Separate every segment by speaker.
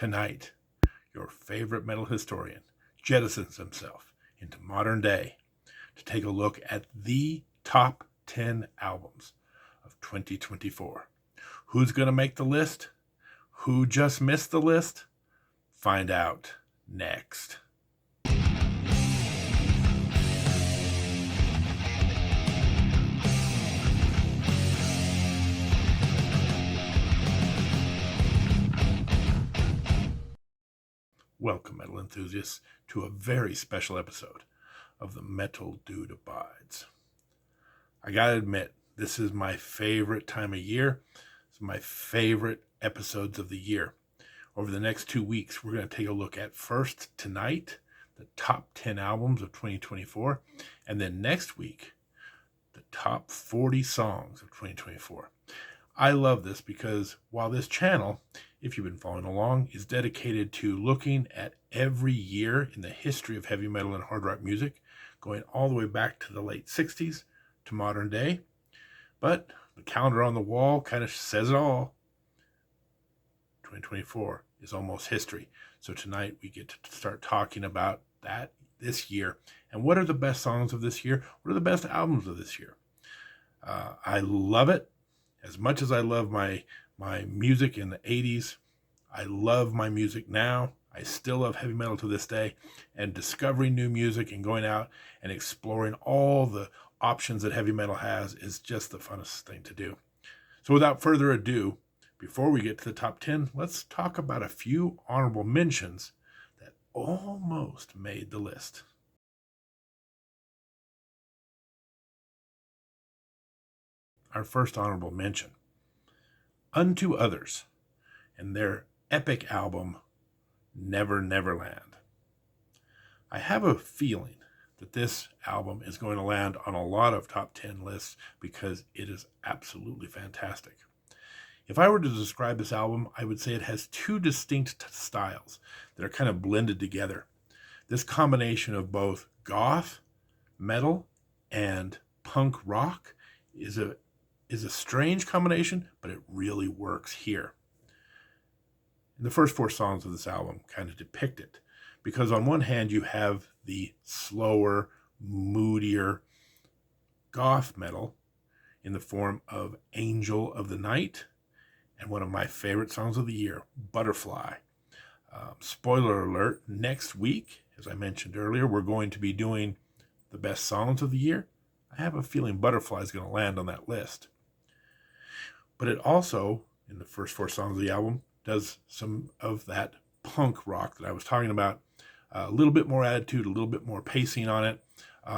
Speaker 1: Tonight, your favorite metal historian jettisons himself into modern day to take a look at the top 10 albums of 2024. Who's going to make the list? Who just missed the list? Find out next. Welcome, metal enthusiasts, to a very special episode of The Metal Dude Abides. I gotta admit, this is my favorite time of year. It's my favorite episodes of the year. Over the next 2 weeks, we're going to take a look at first tonight, the top 10 albums of 2024, and then next week, the top 40 songs of 2024. I love this because while this channel, if you've been following along, is dedicated to looking at every year in the history of heavy metal and hard rock music, going all the way back to the late 60s to modern day. But the calendar on the wall kind of says it all. 2024 is almost history. So tonight we get to start talking about that this year. And what are the best songs of this year? What are the best albums of this year? I love it. As much as I love my music in the 80s, I love my music now. I still love heavy metal to this day, and discovering new music and going out and exploring all the options that heavy metal has is just the funnest thing to do. So without further ado, before we get to the top 10, let's talk about a few honorable mentions that almost made the list. Our first honorable mention, Unto Others, and their epic album, Never Neverland. I have a feeling that this album is going to land on a lot of top 10 lists because it is absolutely fantastic. If I were to describe this album, I would say it has two distinct styles that are kind of blended together. This combination of both goth, metal, and punk rock is a strange combination, but it really works here. And the first four songs of this album kind of depict it, because on one hand you have the slower, moodier goth metal in the form of Angel of the Night, and one of my favorite songs of the year, Butterfly. Spoiler alert, next week, as I mentioned earlier, we're going to be doing the best songs of the year. I have a feeling Butterfly is going to land on that list. But it also, in the first four songs of the album, does some of that punk rock that I was talking about. A little bit more attitude, a little bit more pacing on it,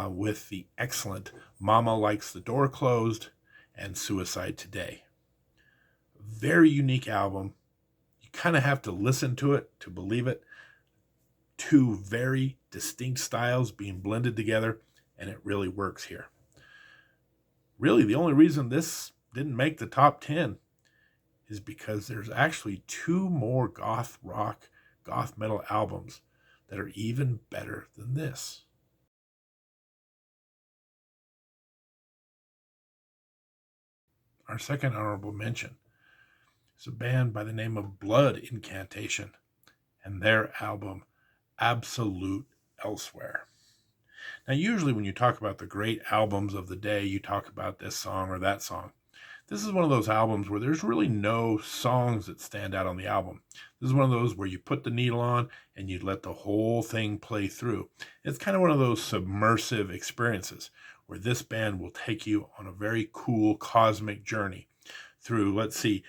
Speaker 1: with the excellent Mama Likes the Door Closed and Suicide Today. Very unique album. You kind of have to listen to it to believe it. Two very distinct styles being blended together, and it really works here. Really, the only reason this didn't make the top 10 is because there's actually two more goth rock, goth metal albums that are even better than this. Our second honorable mention is a band by the name of Blood Incantation and their album Absolute Elsewhere. Now, usually when you talk about the great albums of the day, you talk about this song or that song. This is one of those albums where there's really no songs that stand out on the album. This is one of those where you put the needle on and you let the whole thing play through. It's kind of one of those submersive experiences where this band will take you on a very cool cosmic journey through, 3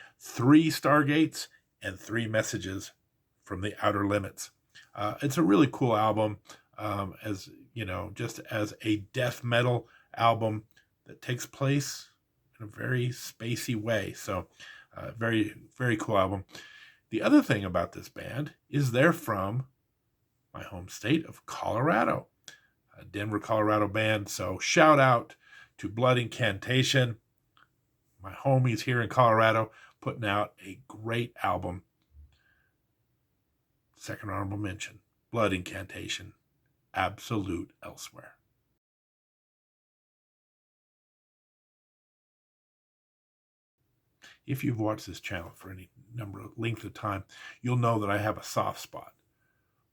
Speaker 1: stargates and 3 messages from the outer limits. It's a really cool album, as you know, just as a death metal album that takes place in a very spacey way. So very, very cool album. The other thing about this band is they're from my home state of Colorado, a Denver, Colorado band. So shout out to Blood Incantation, my homies here in Colorado, putting out a great album. Second honorable mention, Blood Incantation, Absolute Elsewhere. If you've watched this channel for any length of time, you'll know that I have a soft spot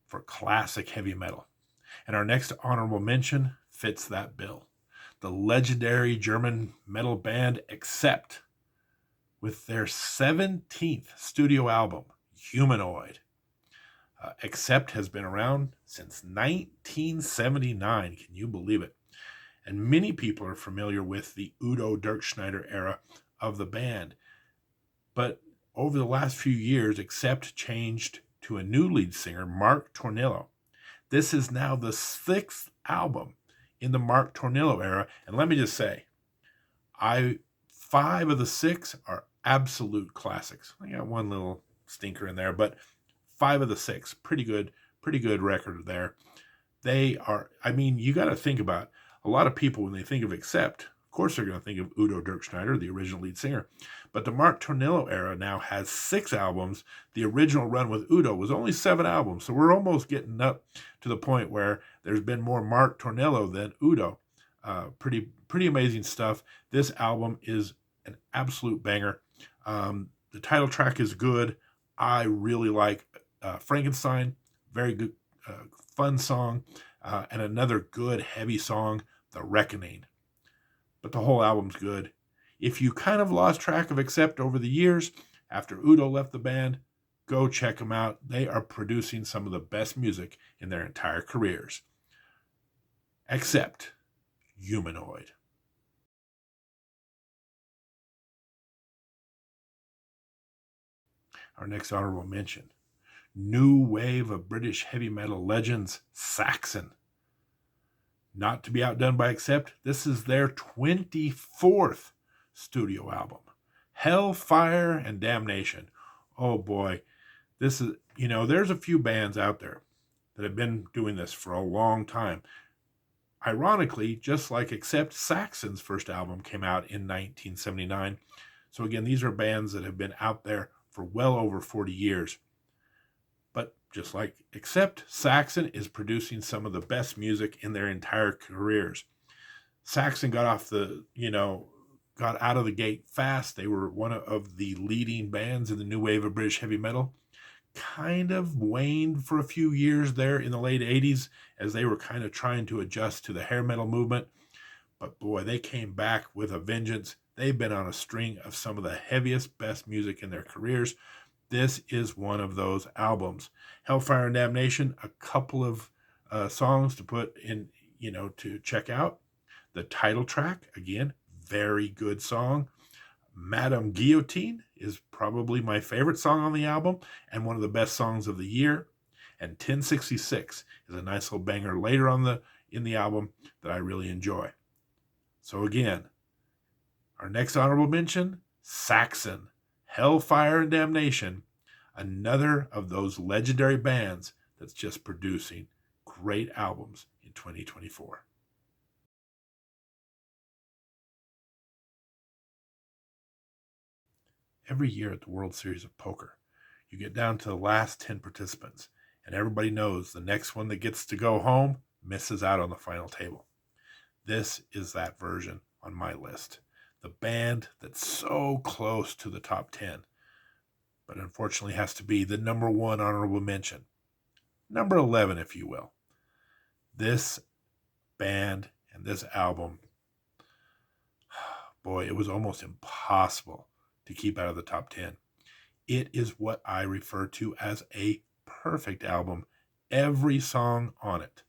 Speaker 1: for classic heavy metal. And our next honorable mention fits that bill. The legendary German metal band Accept, with their 17th studio album, Humanoid. Accept has been around since 1979. Can you believe it? And many people are familiar with the Udo Dirkschneider era of the band. But over the last few years, Accept changed to a new lead singer, Mark Tornillo. This is now the 6th album in the Mark Tornillo era. And let me just say, 5 of the 6 are absolute classics. I got one little stinker in there, but 5 of the 6, pretty good record there. They are, you got to think about, a lot of people, when they think of Accept, of course they're going to think of Udo Dirkschneider, the original lead singer. But the Mark Tornillo era now has 6 albums. The original run with Udo was only 7 albums. So we're almost getting up to the point where there's been more Mark Tornillo than Udo. Pretty amazing stuff. This album is an absolute banger. The title track is good. I really like Frankenstein. Very good, fun song. And another good, heavy song, The Reckoning. But the whole album's good. If you kind of lost track of Accept over the years, after Udo left the band, go check them out. They are producing some of the best music in their entire careers. Accept, Humanoid. Our next honorable mention, new wave of British heavy metal legends, Saxon. Not to be outdone by Accept, this is their 24th studio album, Hellfire and Damnation. Oh boy, this is, there's a few bands out there that have been doing this for a long time. Ironically, just like Accept, Saxon's first album came out in 1979. So again, these are bands that have been out there for well over 40 years. But just like Accept, Saxon is producing some of the best music in their entire careers. Saxon got out of the gate fast. They were one of the leading bands in the new wave of British heavy metal. Kind of waned for a few years there in the late 80s as they were kind of trying to adjust to the hair metal movement. But boy, they came back with a vengeance. They've been on a string of some of the heaviest, best music in their careers. This is one of those albums. Hellfire and Damnation, a couple of songs to put in, to check out. The title track, again, very good song. Madame Guillotine is probably my favorite song on the album and one of the best songs of the year. And 1066 is a nice little banger later in the album that I really enjoy. So again, our next honorable mention, Saxon, Hellfire and Damnation, another of those legendary bands that's just producing great albums in 2024. Every year at the World Series of Poker, you get down to the last 10 participants, and everybody knows the next one that gets to go home misses out on the final table. This is that version on my list. The band that's so close to the top 10, but unfortunately has to be the number 1 honorable mention. Number 11, if you will. This band and this album, boy, it was almost impossible to keep out of the top 10. It is what I refer to as a perfect album. Every song on it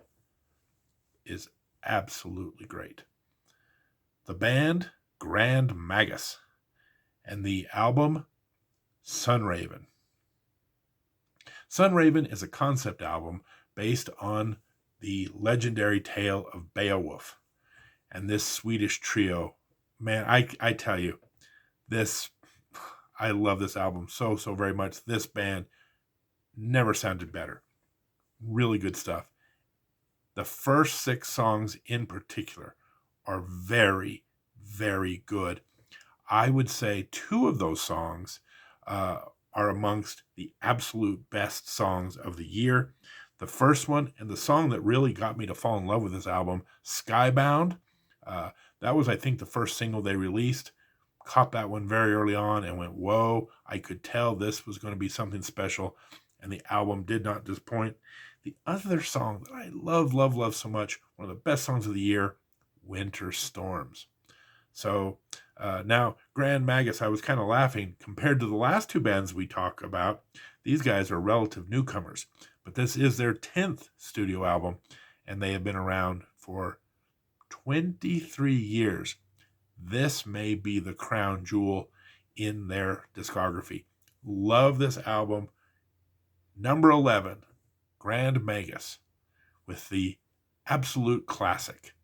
Speaker 1: is absolutely great. The band, Grand Magus, and the album, Sunraven. Sunraven is a concept album based on the legendary tale of Beowulf. And this Swedish trio, man, I tell you, I love this album so very much. This band never sounded better. Really good stuff. The first 6 songs in particular are very, very good. I would say 2 of those songs are amongst the absolute best songs of the year. The first one, and the song that really got me to fall in love with this album, Skybound. That was, I think, the first single they released. caught that one very early on and went, whoa, I could tell this was going to be something special. And the album did not disappoint. The other song that I love, love, love so much, one of the best songs of the year, Winter Storms. So now, Grand Magus, I was kind of laughing. Compared to the last two bands we talk about, these guys are relative newcomers. But this is their 10th studio album, and they have been around for 23 years. This may be the crown jewel in their discography. Love this album. Number 11, Grand Magus, with the absolute classic,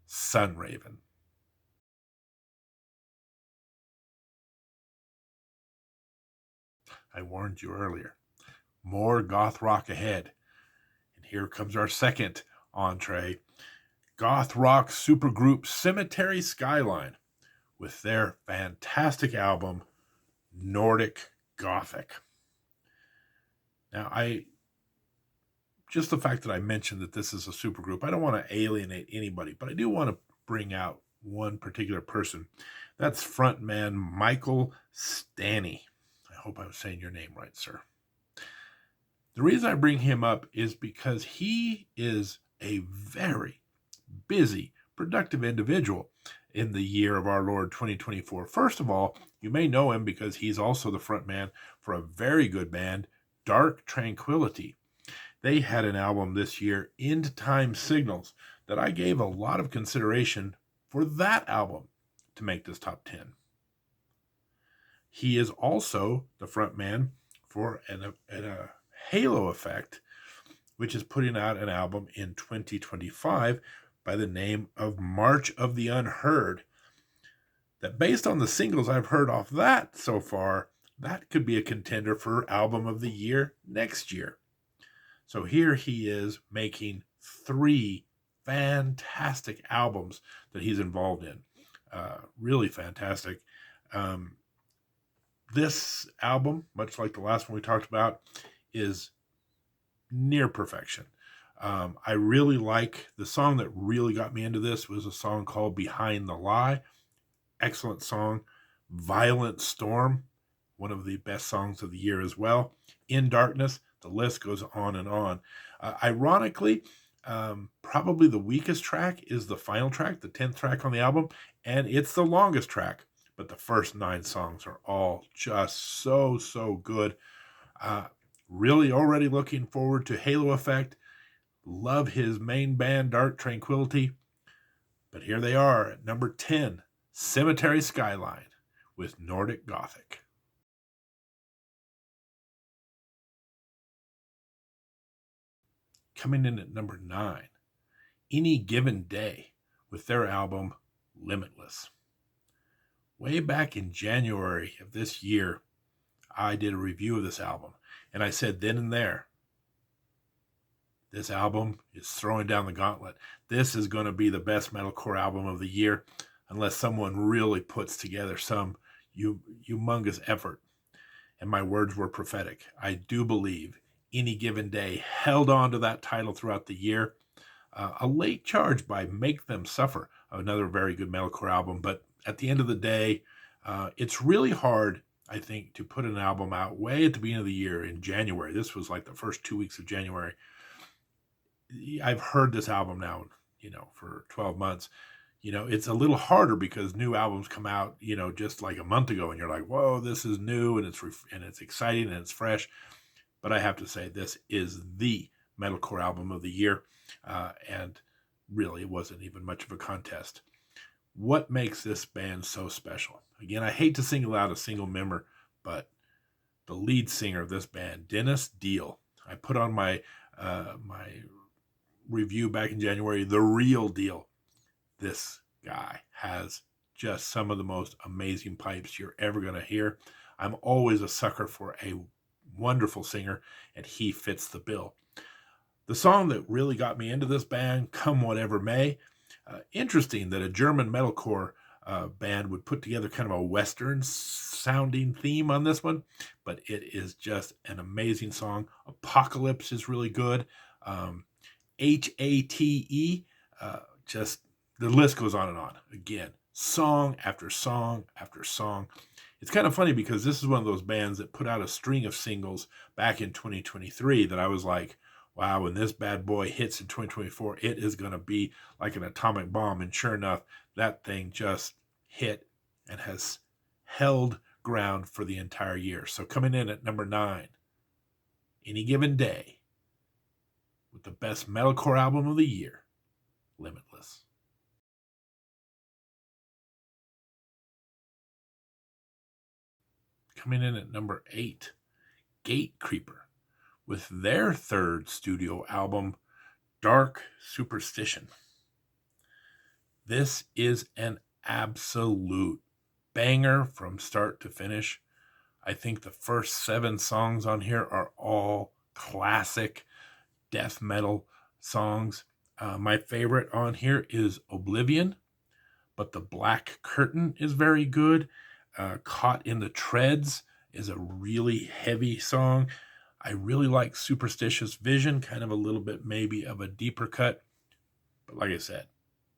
Speaker 1: Sun Raven. I warned you earlier. More goth rock ahead. And here comes our second entree. Goth rock supergroup Cemetery Skyline with their fantastic album, Nordic Gothic. Now, just the fact that I mentioned that this is a supergroup, I don't want to alienate anybody, but I do want to bring out one particular person. That's frontman Michael Stanny. I hope I'm saying your name right, sir. The reason I bring him up is because he is a very busy, productive individual in the year of our Lord 2024. First of all, you may know him because he's also the frontman for a very good band, Dark Tranquillity. They had an album this year, End Time Signals, that I gave a lot of consideration for that album to make this top 10. He is also the frontman for a Halo Effect, which is putting out an album in 2025 by the name of March of the Unheard. That based on the singles I've heard off that so far, that could be a contender for Album of the Year next year. So here he is making 3 fantastic albums that he's involved in. Really fantastic. This album, much like the last one we talked about, is near perfection. I really like the song that really got me into this was a song called Behind the Lie. Excellent song. Violent Storm, one of the best songs of the year as well. In Darkness, the list goes on and on. Ironically, probably the weakest track is the final track, the 10th track on the album, and it's the longest track. But the first 9 songs are all just so, so good. Really already looking forward to Halo Effect. Love his main band, Dark Tranquillity. But here they are at number 10, Cemetery Skyline with Nordic Gothic. Coming in at number 9, Any Given Day with their album, Limitless. Way back in January of this year, I did a review of this album, and I said then and there, this album is throwing down the gauntlet. This is going to be the best metalcore album of the year, unless someone really puts together some humongous effort. And my words were prophetic. I do believe Any Given Day held on to that title throughout the year. A late charge by Make Them Suffer, another very good metalcore album, but at the end of the day, it's really hard, I think, to put an album out way at the beginning of the year in January. This was like the first 2 weeks of January. I've heard this album now, for 12 months. It's a little harder because new albums come out, just like a month ago, and you're like, whoa, this is new, and it's exciting, and it's fresh. But I have to say, this is the metalcore album of the year, and really, it wasn't even much of a contest. What makes this band so special? Again, I hate to single out a single member, but the lead singer of this band, Dennis Deal, I put on my review back in January, The Real Deal. This guy has just some of the most amazing pipes you're ever going to hear. I'm always a sucker for a wonderful singer, and he fits the bill. The song that really got me into this band, Come Whatever May. Interesting that a German metalcore band would put together kind of a Western sounding theme on this one, but it is just an amazing song. Apocalypse is really good. HATE, just the list goes on and on. Again, song after song after song. It's kind of funny because this is one of those bands that put out a string of singles back in 2023 that I was like, wow, when this bad boy hits in 2024, it is going to be like an atomic bomb. And sure enough, that thing just hit and has held ground for the entire year. So coming in at number 9, Any Given Day, with the best metalcore album of the year, Limitless. Coming in at number 8, Gatecreeper, with their third studio album, Dark Superstition. This is an absolute banger from start to finish. I think the first 7 songs on here are all classic death metal songs. My favorite on here is Oblivion, but The Black Curtain is very good. Caught in the Treads is a really heavy song. I really like Superstitious Vision, kind of a little bit maybe of a deeper cut. But like I said,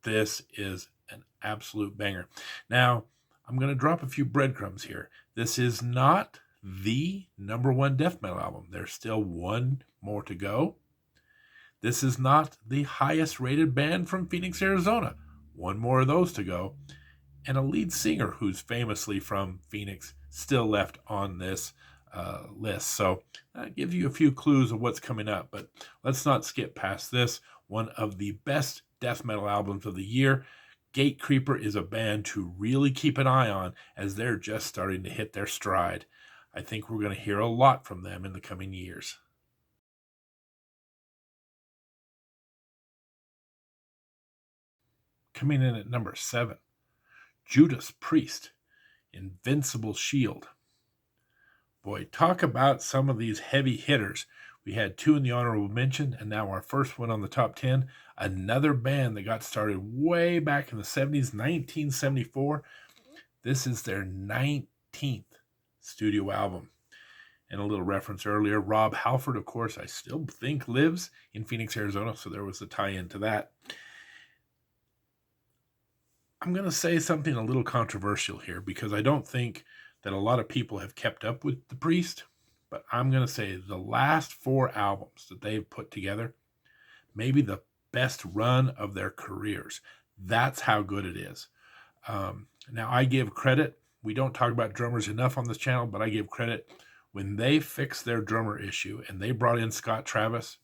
Speaker 1: this is an absolute banger. Now, I'm going to drop a few breadcrumbs here. This is not the number 1 death metal album. There's still one more to go. This is not the highest rated band from Phoenix, Arizona. One more of those to go. And a lead singer who's famously from Phoenix still left on this list. So that gives you a few clues of what's coming up. But let's not skip past this. One of the best death metal albums of the year. Gatecreeper is a band to really keep an eye on as they're just starting to hit their stride. I think we're going to hear a lot from them in the coming years. Coming in at number 7, Judas Priest, Invincible Shield. Boy, talk about some of these heavy hitters. We had 2 in the honorable mention, and now our first one on the top 10. Another band that got started way back in the 70s, 1974. This is their 19th studio album. And a little reference earlier, Rob Halford, of course, I still think lives in Phoenix, Arizona, so there was a tie-in to that. I'm going to say something a little controversial here because I don't think that a lot of people have kept up with the Priest, but I'm going to say the last 4 albums that they've put together, maybe the best run of their careers. That's how good it is. Now, I give credit. We don't talk about drummers enough on this channel, but I give credit. When they fixed their drummer issue and they brought in Scott Travis,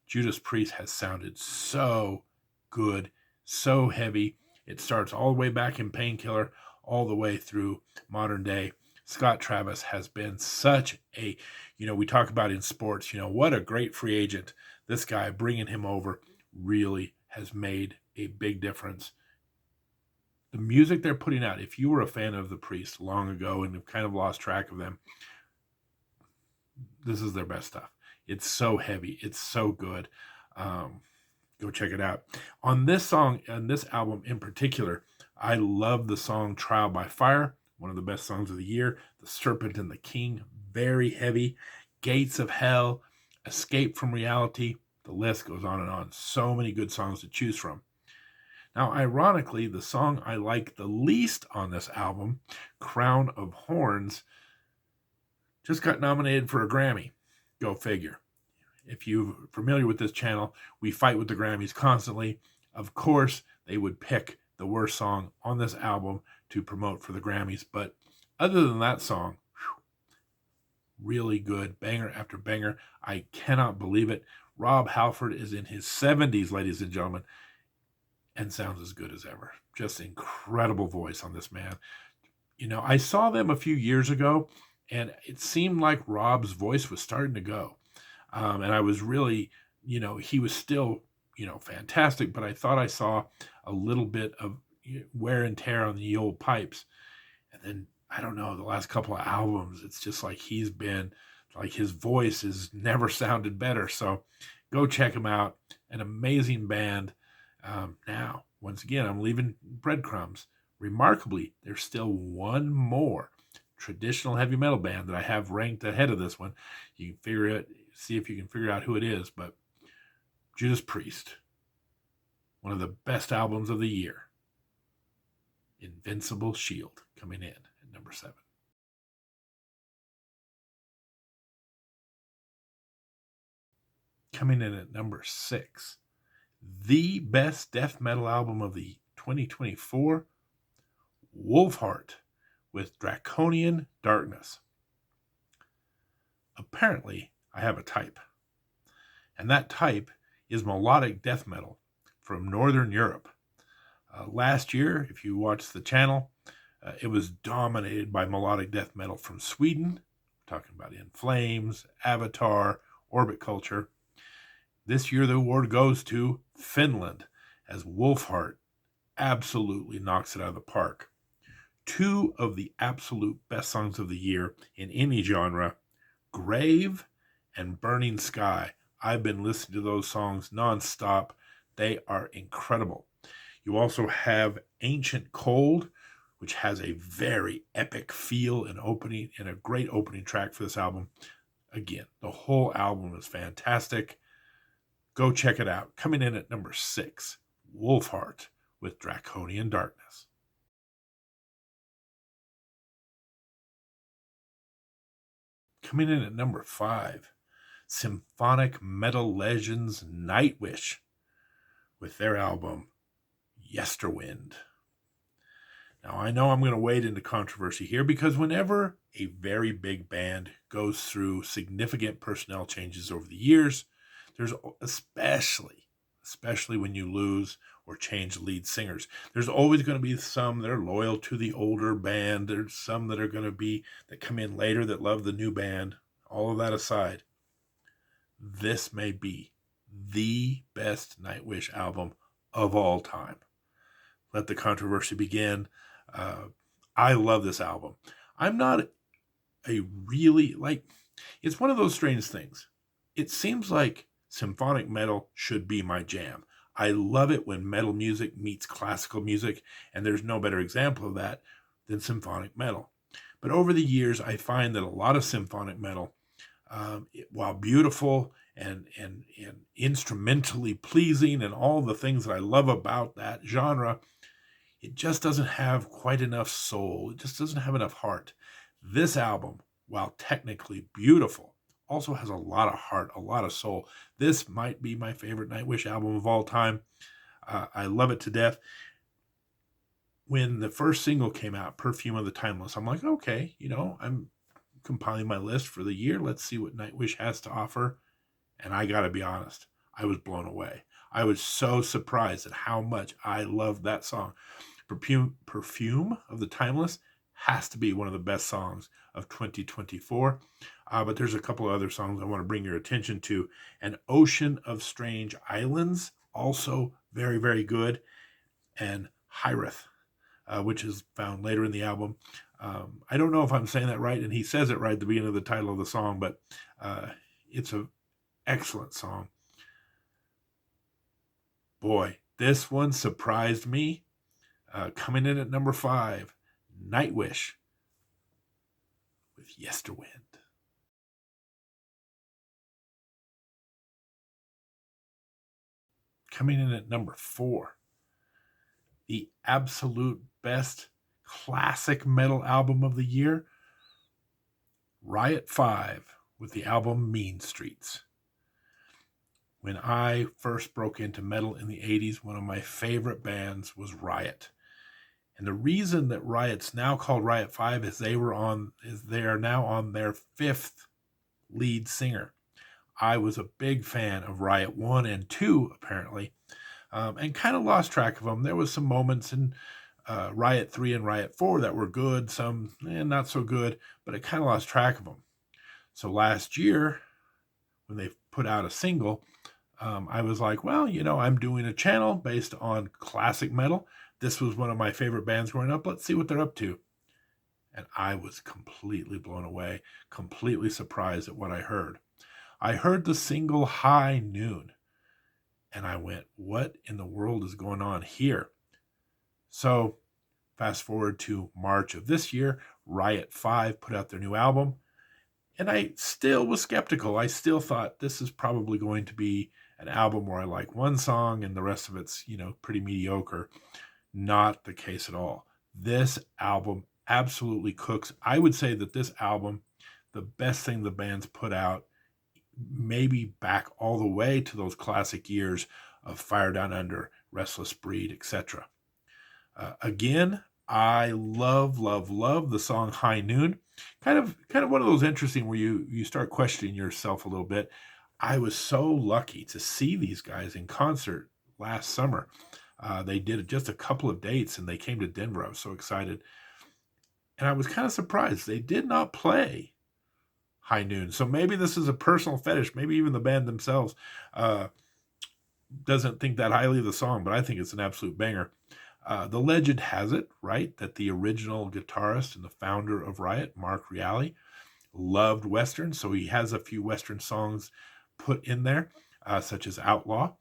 Speaker 1: Judas Priest has sounded so good, so heavy. It starts all the way back in Painkiller, all the way through modern day. Scott Travis has been such a, we talk about in sports, what a great free agent. This guy, bringing him over, really has made a big difference. The music they're putting out, if you were a fan of the Priest long ago and have kind of lost track of them, this is their best stuff. It's so heavy. It's so good. Go check it out. On this song, and this album in particular, I love the song Trial by Fire, one of the best songs of the year. The Serpent and the King, very heavy. Gates of Hell, Escape from Reality. The list goes on and on. So many good songs to choose from. Now, ironically, the song I like the least on this album, Crown of Horns, just got nominated for a Grammy. Go figure. If you're familiar with this channel, we fight with the Grammys constantly. Of course, they would pick the worst song on this album to promote for the Grammys. But other than that song, really good, banger after banger. I cannot believe it. Rob Halford is in his 70s, ladies and gentlemen, and sounds as good as ever. Just incredible voice on this man. I saw them a few years ago, and it seemed like Rob's voice was starting to go. And I was really, he was still, fantastic, but I thought I saw a little bit of wear and tear on the old pipes. And then, I don't know, the last couple of albums, it's just like his voice has never sounded better. So go check him out. An amazing band. Now, once again, I'm leaving breadcrumbs. Remarkably, there's still one more traditional heavy metal band that I have ranked ahead of this one. You can see if you can figure out who it is, but Judas Priest, one of the best albums of the year, Invincible Shield, coming in at number 7. Coming in at number 6, the best death metal album of the 2024, Wolfheart with Draconian Darkness. Apparently, I have a type, and that type is melodic death metal from Northern Europe. Last year, if you watched the channel, it was dominated by melodic death metal from Sweden. We're talking about In Flames, Avatar, Orbit Culture. This year, the award goes to Finland, as Wolfheart absolutely knocks it out of the park. 2 of the absolute best songs of the year in any genre, Grave and Burning Sky. I've been listening to those songs nonstop. They are incredible. You also have Ancient Cold, which has a very epic feel and opening, and a great opening track for this album. Again, the whole album is fantastic. Go check it out. Coming in at number 6, Wolfheart with Draconian Darkness. Coming in at number 5, symphonic metal legends Nightwish with their album Yesterwind. Now, I know I'm going to wade into controversy here, because whenever a very big band goes through significant personnel changes over the years, there's especially when you lose or change lead singers, there's always going to be some that are loyal to the older band. There's some that are going to be, that come in later, that love the new band. All of that aside, this may be the best Nightwish album of all time. Let the controversy begin. I love this album. I'm not it's one of those strange things. It seems like symphonic metal should be my jam. I love it when metal music meets classical music, and there's no better example of that than symphonic metal. But over the years, I find that a lot of symphonic metal, while beautiful and instrumentally pleasing and all the things that I love about that genre, it just doesn't have quite enough soul. It just doesn't have enough heart. This album, while technically beautiful, also has a lot of heart, a lot of soul. This might be my favorite Nightwish album of all time. I love it to death. When the first single came out, Perfume of the Timeless, I'm like, okay, I'm compiling my list for the year. Let's see what Nightwish has to offer. And I got to be honest, I was blown away. I was so surprised at how much I loved that song. Perfume of the Timeless has to be one of the best songs of 2024. But there's a couple of other songs I want to bring your attention to. An Ocean of Strange Islands, also very, very good. And Hyreth, which is found later in the album. I don't know if I'm saying that right, and he says it right at the beginning of the title of the song, but it's an excellent song. Boy, this one surprised me. Coming in at number 5, Nightwish with Yesterwind. Coming in at number 4, the absolute best classic metal album of the year, Riot V with the album Mean Streets. When I first broke into metal in the 80s, one of my favorite bands was Riot. And the reason that Riot's now called Riot V is they are now on their 5th lead singer. I was a big fan of Riot 1 and 2, apparently, and kind of lost track of them. There was some moments in Riot 3 and Riot 4 that were good, some not so good, but I kind of lost track of them. So last year, when they put out a single, I was like, well, I'm doing a channel based on classic metal. This was one of my favorite bands growing up. Let's see what they're up to. And I was completely blown away, completely surprised at what I heard. I heard the single High Noon, and I went, what in the world is going on here? So fast forward to March of this year, Riot V put out their new album, and I still was skeptical. I still thought this is probably going to be an album where I like one song and the rest of it's, pretty mediocre. Not the case at all. This album absolutely cooks. I would say that this album, the best thing the band's put out, maybe back all the way to those classic years of Fire Down Under, Restless Breed, etc. Again, I love the song High Noon. Kind of one of those interesting where you start questioning yourself a little bit. I was so lucky to see these guys in concert last summer. They did just a couple of dates and they came to Denver. I was so excited. And I was kind of surprised. They did not play High Noon. So maybe this is a personal fetish. Maybe even the band themselves doesn't think that highly of the song, but I think it's an absolute banger. The legend has it, right, that the original guitarist and the founder of Riot, Mark Reale, loved Western. So he has a few Western songs put in there, such as Outlaw,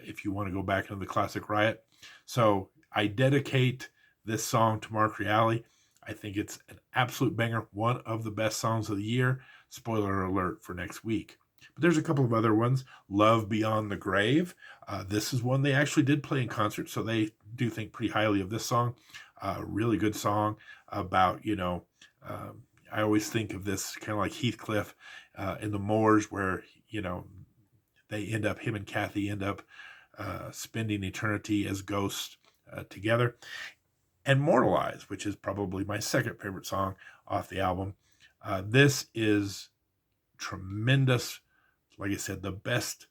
Speaker 1: if you want to go back into the classic Riot. So I dedicate this song to Mark Reale. I think it's an absolute banger, one of the best songs of the year. Spoiler alert for next week. But there's a couple of other ones. Love Beyond the Grave. This is one they actually did play in concert, so they do think pretty highly of this song. Really good song about, I always think of this kind of like Heathcliff in the Moors where, him and Kathy end up spending eternity as ghosts together. And Mortalize, which is probably my second favorite song off the album. This is tremendous. Like I said, the best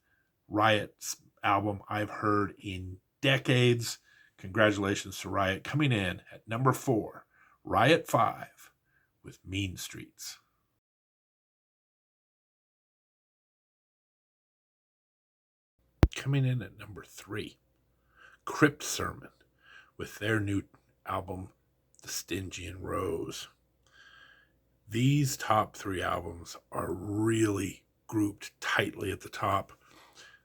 Speaker 1: Riot album I've heard in decades. Congratulations to Riot. Coming in at number 4, Riot V with Mean Streets. Coming in at number 3, Crypt Sermon with their new album, The Stygian Rose. These top 3 albums are really grouped tightly at the top.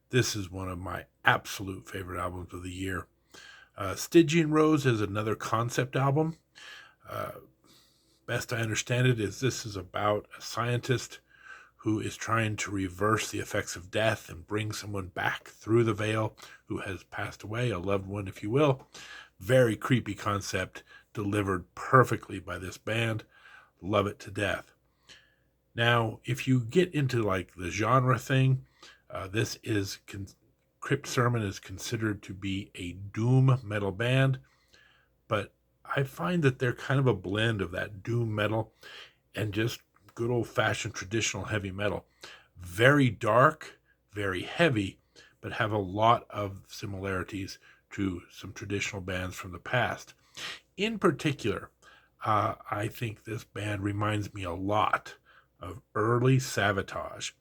Speaker 1: This is one of my absolute favorite albums of the year. Stygian Rose is another concept album. Best I understand it is this is about a scientist who is trying to reverse the effects of death and bring someone back through the veil who has passed away, a loved one, if you will. Very creepy concept, delivered perfectly by this band. Love it to death. Now, if you get into like the genre thing, Crypt Sermon is considered to be a doom metal band, but I find that they're kind of a blend of that doom metal and just good old-fashioned traditional heavy metal. Very dark, very heavy, but have a lot of similarities to some traditional bands from the past. In particular, I think this band reminds me a lot of early Savatage.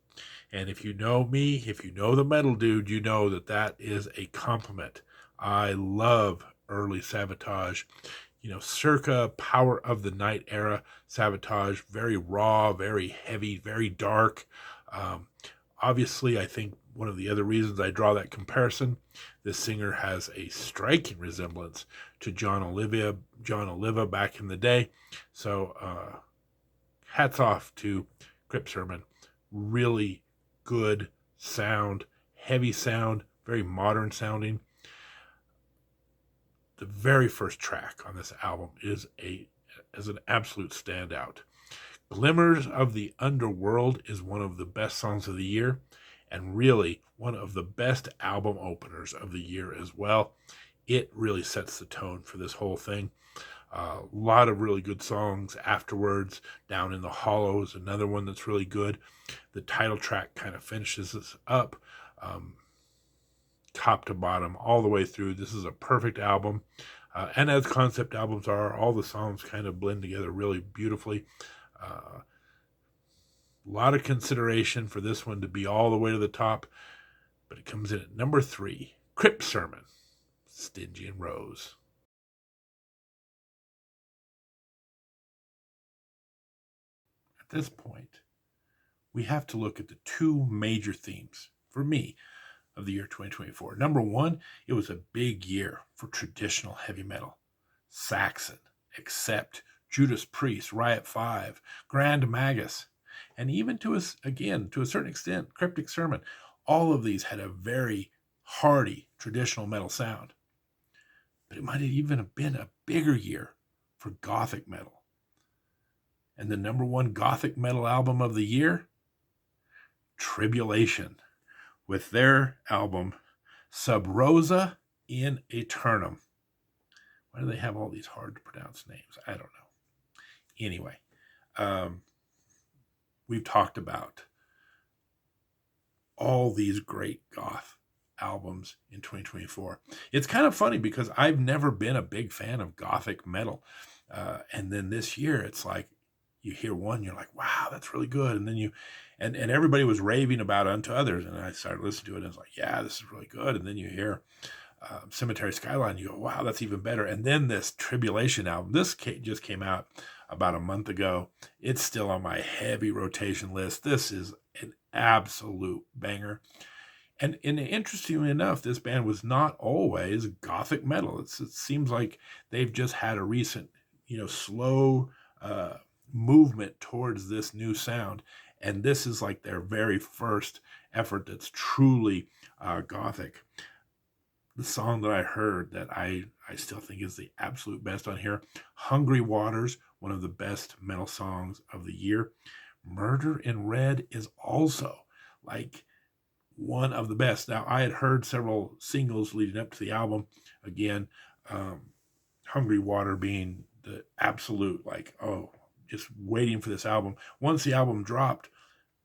Speaker 1: And if you know me, if you know the metal dude, you know that is a compliment. I love early Savatage. Circa Power of the Night era Savatage, very raw, very heavy, very dark. Obviously, I think one of the other reasons I draw that comparison, this singer has a striking resemblance to John Oliva back in the day. So hats off to Crypt Sermon. Really good sound, heavy sound, very modern sounding. The very first track on this album is an absolute standout. Glimmers of the Underworld is one of the best songs of the year, and really one of the best album openers of the year as well. It really sets the tone for this whole thing. A lot of really good songs afterwards. Down in the Hollow is another one that's really good. The title track kind of finishes this up. Top to bottom, all the way through. This is a perfect album. And as concept albums are, all the songs kind of blend together really beautifully. A lot of consideration for this one to be all the way to the top, but it comes in at number 3, Crypt Sermon, Stygian Rose. At this point, we have to look at the 2 major themes, for me, of the year 2024. Number 1, it was a big year for traditional heavy metal. Saxon, Accept, Judas Priest, Riot V, Grand Magus, and even to a certain extent, Cryptic Sermon. All of these had a very hearty traditional metal sound. But it might have even been a bigger year for Gothic metal. And the number one Gothic metal album of the year, Tribulation, with their album Sub Rosa in Aeternum. Why do they have all these hard to pronounce names? I don't know. Anyway, we've talked about all these great goth albums in 2024. It's kind of funny because I've never been a big fan of Gothic metal. And then this year, it's like you hear one, you're like, wow, that's really good. And then and everybody was raving about Unto Others. And I started listening to it and I was like, yeah, this is really good. And then you hear Cemetery Skyline, you go, wow, that's even better. And then this Tribulation album, this just came out about a month ago. It's still on my heavy rotation list. This is an absolute banger. And interestingly enough, this band was not always Gothic metal. It seems like they've just had a recent, slow movement towards this new sound. And this is like their very first effort that's truly Gothic. The song that I heard that I still think is the absolute best on here, Hungry Waters, one of the best metal songs of the year. Murder in Red is also like one of the best. Now, I had heard several singles leading up to the album. Again, Hungry Water being the absolute, just waiting for this album. Once the album dropped,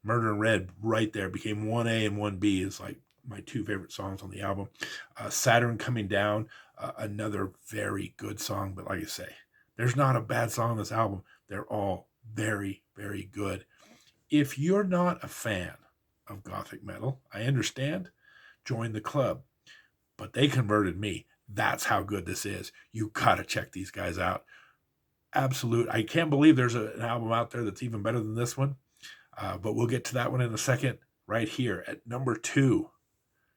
Speaker 1: Murder in Red right there became 1A and 1B is like my two favorite songs on the album. Saturn Coming Down, another very good song. But like I say, there's not a bad song on this album. They're all very, very good. If you're not a fan of Gothic metal, I understand, join the club. But they converted me. That's how good this is. You gotta check these guys out. Absolute. I can't believe there's an album out there that's even better than this one. But we'll get to that one in a second. Right here at number 2,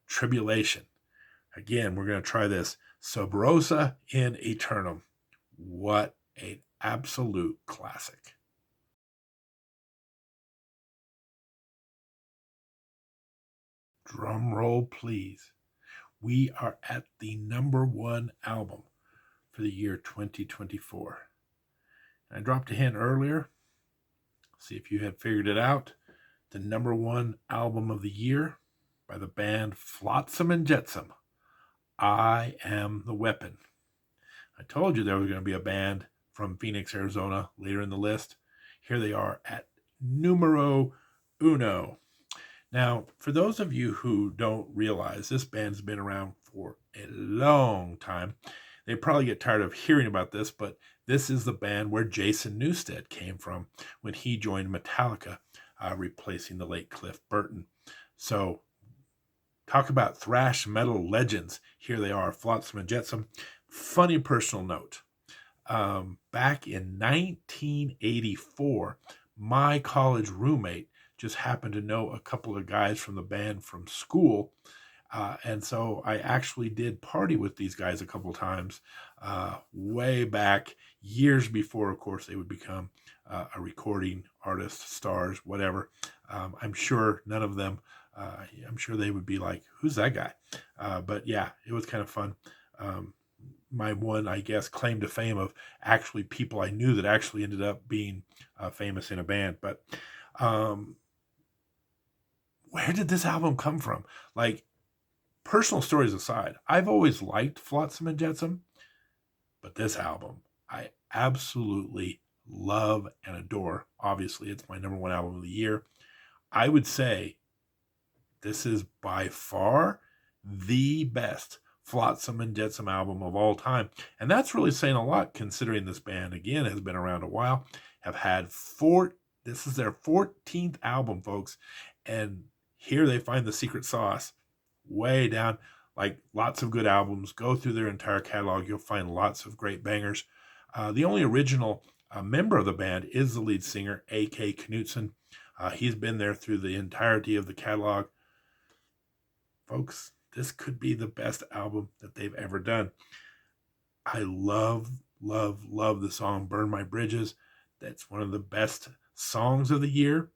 Speaker 1: Tribulation. Again, we're going to try this. Sub Rosa in Aeternum. What an absolute classic. Drum roll, please. We are at the number 1 album for the year 2024. I dropped a hint earlier. See if you had figured it out. The number 1 album of the year by the band Flotsam and Jetsam. I Am the Weapon. I told you there was going to be a band from Phoenix, Arizona later in the list. Here they are at numero 1. Now, for those of you who don't realize, this band's been around for a long time. They probably get tired of hearing about this, but this is the band where Jason Newsted came from when he joined Metallica, replacing the late Cliff Burton. So, talk about thrash metal legends. Here they are, Flotsam and Jetsam. Funny personal note. Back in 1984, my college roommate just happened to know a couple of guys from the band from school. And so I actually did party with these guys a couple times way back, years before, of course, they would become a recording artist, stars, whatever. I'm sure none of them, I'm sure they would be like, who's that guy? But yeah, it was kind of fun. My one, I guess, claim to fame of actually people I knew that actually ended up being famous in a band. But where did this album come from? Like, personal stories aside, I've always liked Flotsam and Jetsam, but this album I absolutely love and adore. Obviously, it's my number 1 album of the year. I would say this is by far the best Flotsam and Jetsam album of all time. And that's really saying a lot, considering this band, again, has been around a while, have had this is their 14th album, folks. And here they find the secret sauce way down. Like, lots of good albums. Go through their entire catalog. You'll find lots of great bangers. The only original member of the band is the lead singer, A.K. Knutson. He's been there through the entirety of the catalog. Folks, this could be the best album that they've ever done. I love the song Burn My Bridges. That's one of the best songs of the year.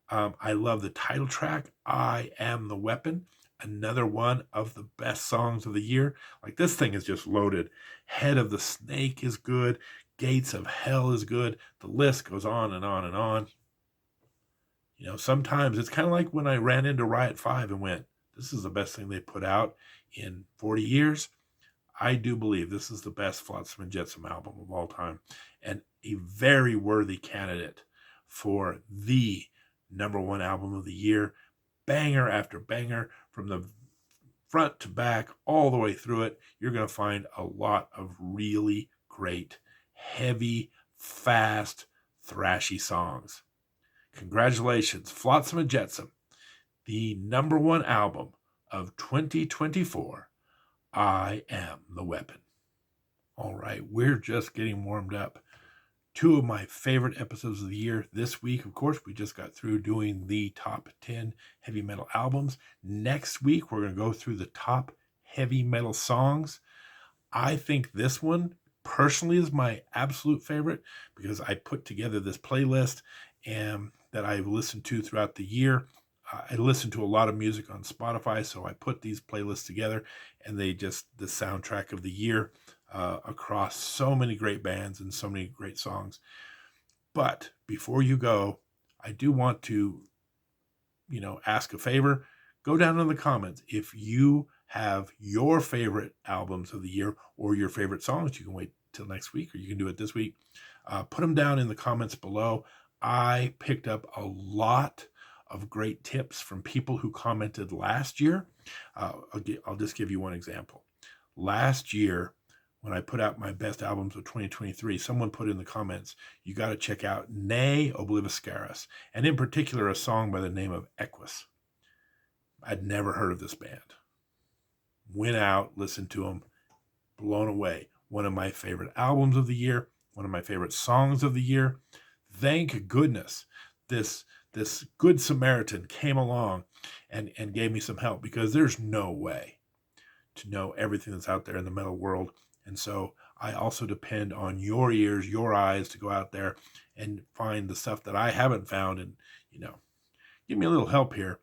Speaker 1: I love the title track, I Am the Weapon. another one of the best songs of the year. Like, this thing is just loaded. Head of the Snake is good. Gates of Hell is good. The list goes on and on and on. You know, sometimes it's kind of like when I ran into Riot V and went, this is the best thing they put out in 40 years. I do believe this is the best Flotsam and Jetsam album of all time, and a very worthy candidate for the #1 album of the year. Banger after banger, from the front to back, all the way through it. You're going to find a lot of really great, heavy, fast, thrashy songs. Congratulations, Flotsam and Jetsam, the #1 album of 2024. I Am the Weapon. All right, we're just getting warmed up. 2 of my favorite episodes of the year this week. Of course, we just got through doing the top 10 heavy metal albums. Next week, we're going to go through the top heavy metal songs. I think this one personally is my absolute favorite because I put together this playlist and that I've listened to throughout the year. I listen to a lot of music on Spotify, so I put these playlists together, and they just the soundtrack of the year across so many great bands and so many great songs. But before you go, I do want to, ask a favor. Go down in the comments if you have your favorite albums of the year or your favorite songs. You can wait till next week, or you can do it this week. Put them down in the comments below. I picked up a lot of great tips from people who commented last year. I'll just give you one example. Last year, when I put out my best albums of 2023, someone put in the comments, you got to check out Ne Obliviscaris, and in particular, a song by the name of Equus. I'd never heard of this band. Went out, listened to them, blown away. One of my favorite albums of the year, one of my favorite songs of the year. Thank goodness this Good Samaritan came along and gave me some help, because there's no way to know everything that's out there in the metal world. And so I also depend on your ears, your eyes, to go out there and find the stuff that I haven't found and, give me a little help here.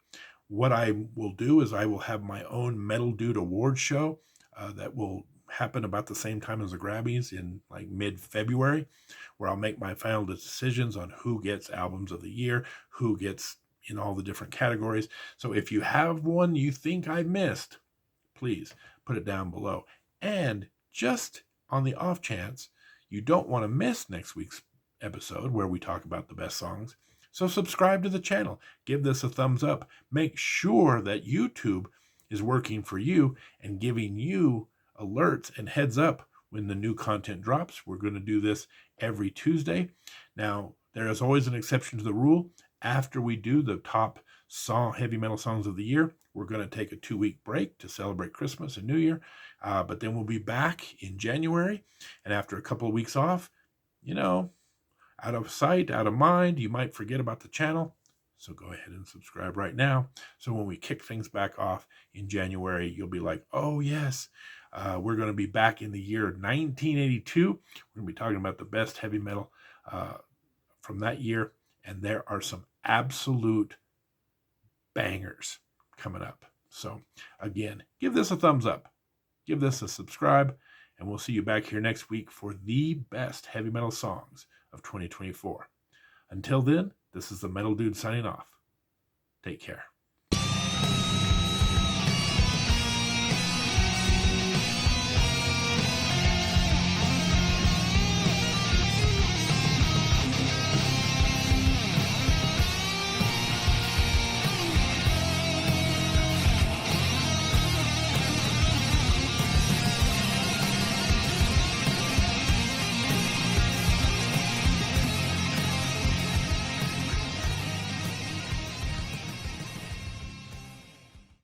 Speaker 1: What I will do is I will have my own Metal Dude Awards show that will happen about the same time as the Grammys in like mid-February, where I'll make my final decisions on who gets albums of the year, who gets in all the different categories. So if you have one you think I missed, please put it down below. And just on the off chance you don't want to miss next week's episode where we talk about the best songs, so subscribe to the channel, give this a thumbs up, make sure that YouTube is working for you and giving you alerts and heads up when the new content drops. We're going to do this every Tuesday. Now, there is always an exception to the rule. After we do the top heavy metal songs of the year, we're going to take a 2-week break to celebrate Christmas and New Year. But then we'll be back in January. And after a couple of weeks off, out of sight, out of mind, you might forget about the channel. So go ahead and subscribe right now. So when we kick things back off in January, you'll be like, oh yes, we're going to be back in the year 1982. We're going to be talking about the best heavy metal from that year. And there are some absolute bangers coming up. So again, give this a thumbs up, give this a subscribe, and we'll see you back here next week for the best heavy metal songs of 2024. Until then, this is the Metal Dude signing off. Take care.